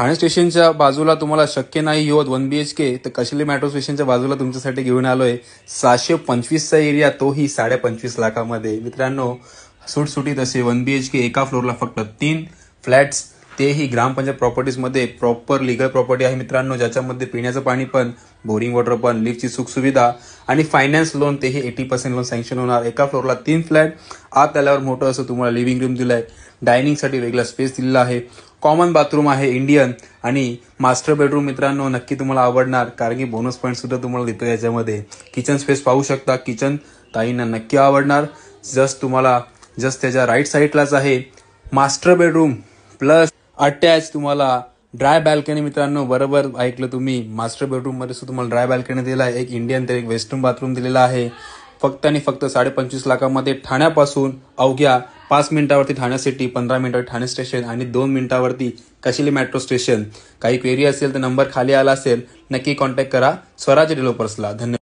ठाणे स्टेशनच्या बाजूला तुम्हाला शक्य नाही होत 1 BHK, तर कशिले मेट्रो स्टेशनच्या बाजूला तुमच्यासाठी घेऊन आलोय 725चा एरिया, तोही 25.5 लाखामध्ये. मित्रांनो, सुटसुटीत असे 1 BHK, एका फ्लोअरला फक्त 3 फ्लॅट्स, तेही ग्रामपंचायत प्रॉपर्टीजमध्ये. प्रॉपर लिगल प्रॉपर्टी आहे मित्रांनो, ज्याच्यामध्ये पिण्याचं पाणी पण, बोरिंग वॉटर पण, लिफ्टची सुखसुविधा आणि फायनान्स लोन, तेही 80% लोन सँक्शन होणार. एका फ्लोअरला 3 फ्लॅट. आत आल्यावर मोठं असं तुम्हाला लिव्हिंग रूम दिलंय, डायनिंगसाठी वेगळा स्पेस दिलेला आहे, कॉमन बाथरूम आहे इंडियन, आणि मास्टर बेडरूम. मित्रांनो, नक्की तुम्हाला आवडणार, कारण की बोनस पॉईंट सुद्धा तुम्हाला देतो याच्यामध्ये. किचन स्पेस पाहू शकता, किचन ताईंना नक्की आवडणार. जस्ट त्याच्या राईट साईडलाच आहे मास्टर बेडरूम प्लस अटॅच तुम्हाला ड्राय बॅल्कनी. मित्रांनो, बरोबर ऐकलं तुम्ही, मास्टर बेडरूम मध्ये सुद्धा तुम्हाला ड्राय बॅल्कनी दिला आहे. एक इंडियन तर एक वेस्टर्न बाथरूम दिलेला आहे. फक्त आणि फक्त 25.5 लाखामध्ये. ठाण्यापासून अवघ्या 5 मिनिटावरती ठाणे सिटी, 15 मिनिटावर ठाणे स्टेशन आणि 2 मिनिटावरती कशिले मेट्रो स्टेशन. काही क्वेरी असेल तर नंबर खाली आला असेल, नक्की कॉन्टॅक्ट करा स्वराज डेव्हलपर्सला. धन्यवाद.